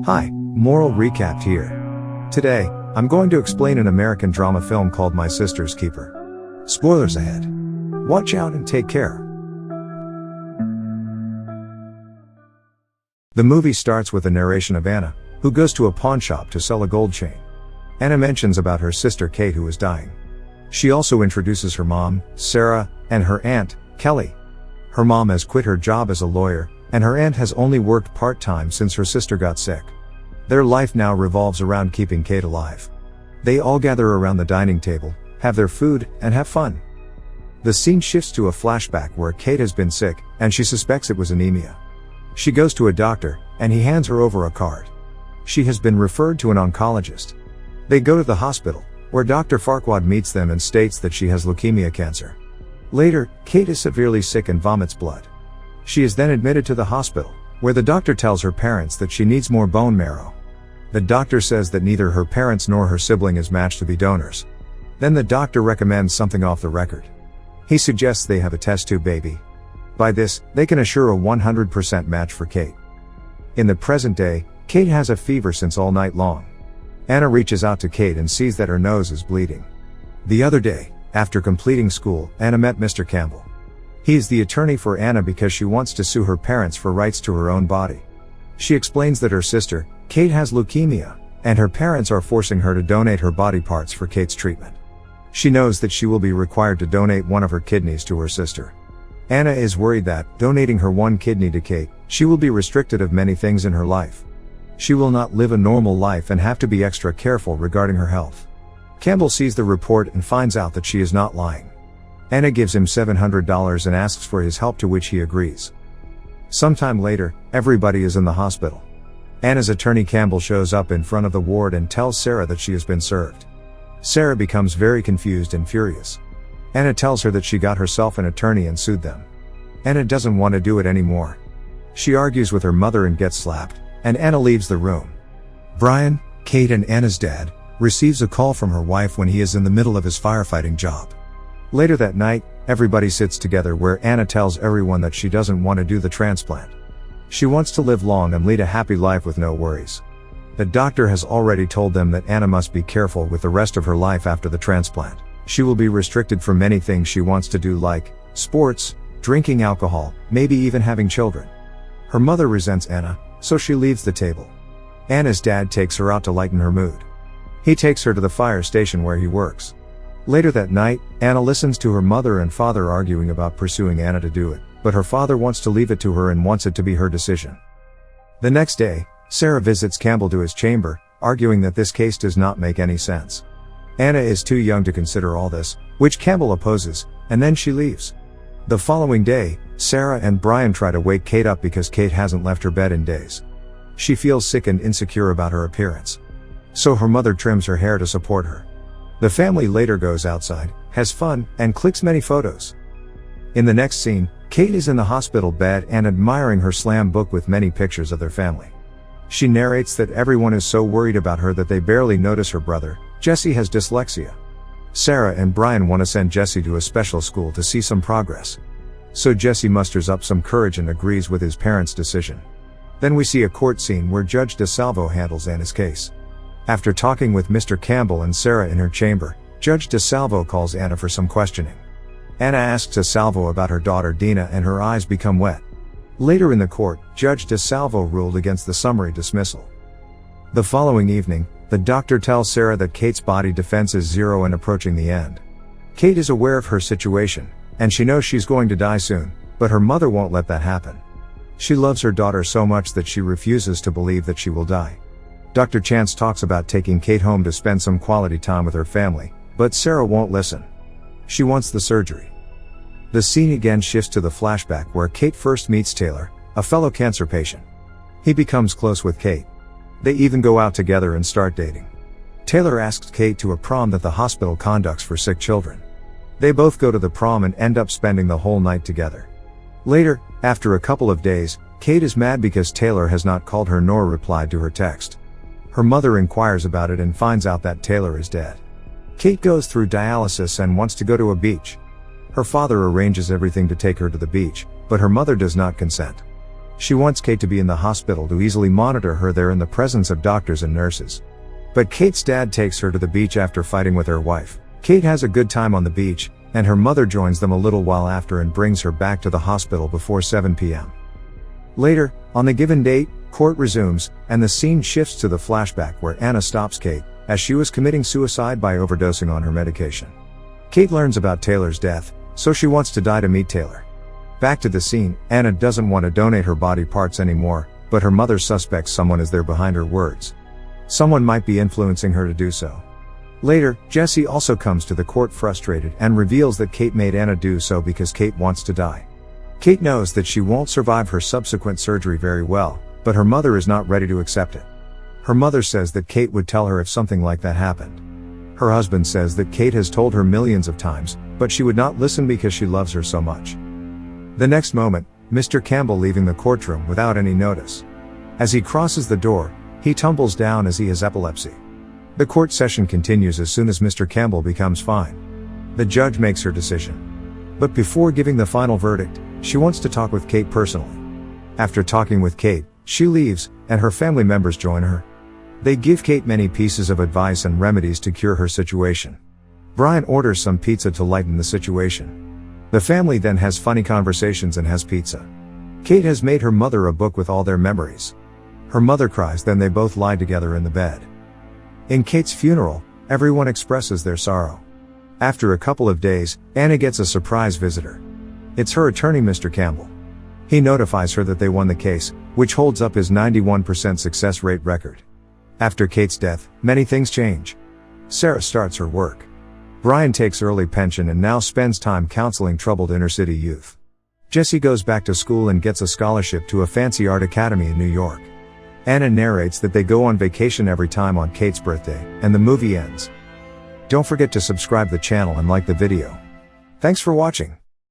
Hi, moral recap here. Today, I'm going to explain an American drama film called My Sister's Keeper. Spoilers ahead. Watch out and take care. The movie starts with a narration of Anna, who goes to a pawn shop to sell a gold chain. Anna mentions about her sister Kate who is dying. She also introduces her mom, Sarah, and her aunt, Kelly. Her mom has quit her job as a lawyer, and her aunt has only worked part-time since her sister got sick. Their life now revolves around keeping Kate alive. They all gather around the dining table, have their food, and have fun. The scene shifts to a flashback where Kate has been sick, and she suspects it was anemia. She goes to a doctor, and he hands her over a card. She has been referred to an oncologist. They go to the hospital, where Dr. Farquaad meets them and states that she has leukemia cancer. Later, Kate is severely sick and vomits blood. She is then admitted to the hospital, where the doctor tells her parents that she needs more bone marrow. The doctor says that neither her parents nor her sibling is matched to be donors. Then the doctor recommends something off the record. He suggests they have a test tube baby. By this, they can assure a 100% match for Kate. In the present day, Kate has a fever since all night long. Anna reaches out to Kate and sees that her nose is bleeding. The other day, after completing school, Anna met Mr. Campbell. He is the attorney for Anna because she wants to sue her parents for rights to her own body. She explains that her sister, Kate, has leukemia, and her parents are forcing her to donate her body parts for Kate's treatment. She knows that she will be required to donate one of her kidneys to her sister. Anna is worried that, donating her one kidney to Kate, she will be restricted of many things in her life. She will not live a normal life and have to be extra careful regarding her health. Campbell sees the report and finds out that she is not lying. Anna gives him $700 and asks for his help, to which he agrees. Sometime later, everybody is in the hospital. Anna's attorney Campbell shows up in front of the ward and tells Sarah that she has been served. Sarah becomes very confused and furious. Anna tells her that she got herself an attorney and sued them. Anna doesn't want to do it anymore. She argues with her mother and gets slapped, and Anna leaves the room. Brian, Kate and Anna's dad, receives a call from her wife when he is in the middle of his firefighting job. Later that night, everybody sits together where Anna tells everyone that she doesn't want to do the transplant. She wants to live long and lead a happy life with no worries. The doctor has already told them that Anna must be careful with the rest of her life after the transplant. She will be restricted from many things she wants to do, like sports, drinking alcohol, maybe even having children. Her mother resents Anna, so she leaves the table. Anna's dad takes her out to lighten her mood. He takes her to the fire station where he works. Later that night, Anna listens to her mother and father arguing about pursuing Anna to do it, but her father wants to leave it to her and wants it to be her decision. The next day, Sarah visits Campbell to his chamber, arguing that this case does not make any sense. Anna is too young to consider all this, which Campbell opposes, and then she leaves. The following day, Sarah and Brian try to wake Kate up because Kate hasn't left her bed in days. She feels sick and insecure about her appearance. So her mother trims her hair to support her. The family later goes outside, has fun, and clicks many photos. In the next scene, Kate is in the hospital bed and admiring her slam book with many pictures of their family. She narrates that everyone is so worried about her that they barely notice her brother, Jesse, has dyslexia. Sarah and Brian want to send Jesse to a special school to see some progress. So Jesse musters up some courage and agrees with his parents' decision. Then we see a court scene where Judge DeSalvo handles Anna's case. After talking with Mr. Campbell and Sarah in her chamber, Judge DeSalvo calls Anna for some questioning. Anna asks DeSalvo about her daughter Dina and her eyes become wet. Later in the court, Judge DeSalvo ruled against the summary dismissal. The following evening, the doctor tells Sarah that Kate's body defense is 0 and approaching the end. Kate is aware of her situation, and she knows she's going to die soon, but her mother won't let that happen. She loves her daughter so much that she refuses to believe that she will die. Dr. Chance talks about taking Kate home to spend some quality time with her family, but Sarah won't listen. She wants the surgery. The scene again shifts to the flashback where Kate first meets Taylor, a fellow cancer patient. He becomes close with Kate. They even go out together and start dating. Taylor asks Kate to a prom that the hospital conducts for sick children. They both go to the prom and end up spending the whole night together. Later, after a couple of days, Kate is mad because Taylor has not called her nor replied to her text. Her mother inquires about it and finds out that Taylor is dead. Kate goes through dialysis and wants to go to a beach. Her father arranges everything to take her to the beach, but her mother does not consent. She wants Kate to be in the hospital to easily monitor her there in the presence of doctors and nurses. But Kate's dad takes her to the beach after fighting with her wife. Kate has a good time on the beach, and her mother joins them a little while after and brings her back to the hospital before 7 p.m. Later, on the given date, court resumes, and the scene shifts to the flashback where Anna stops Kate, as she was committing suicide by overdosing on her medication. Kate learns about Taylor's death, so she wants to die to meet Taylor. Back to the scene, Anna doesn't want to donate her body parts anymore, but her mother suspects someone is there behind her words. Someone might be influencing her to do so. Later, Jesse also comes to the court frustrated and reveals that Kate made Anna do so because Kate wants to die. Kate knows that she won't survive her subsequent surgery very well, but her mother is not ready to accept it. Her mother says that Kate would tell her if something like that happened. Her husband says that Kate has told her millions of times, but she would not listen because she loves her so much. The next moment, Mr. Campbell leaving the courtroom without any notice. As he crosses the door, he tumbles down as he has epilepsy. The court session continues as soon as Mr. Campbell becomes fine. The judge makes her decision. But before giving the final verdict, she wants to talk with Kate personally. After talking with Kate, she leaves, and her family members join her. They give Kate many pieces of advice and remedies to cure her situation. Brian orders some pizza to lighten the situation. The family then has funny conversations and has pizza. Kate has made her mother a book with all their memories. Her mother cries, then they both lie together in the bed. In Kate's funeral, everyone expresses their sorrow. After a couple of days, Anna gets a surprise visitor. It's her attorney, Mr. Campbell. He notifies her that they won the case, which holds up his 91% success rate record. After Kate's death, many things change. Sarah starts her work. Brian takes early pension and now spends time counseling troubled inner-city youth. Jesse goes back to school and gets a scholarship to a fancy art academy in New York. Anna narrates that they go on vacation every time on Kate's birthday, and the movie ends. Don't forget to subscribe the channel and like the video. Thanks for watching.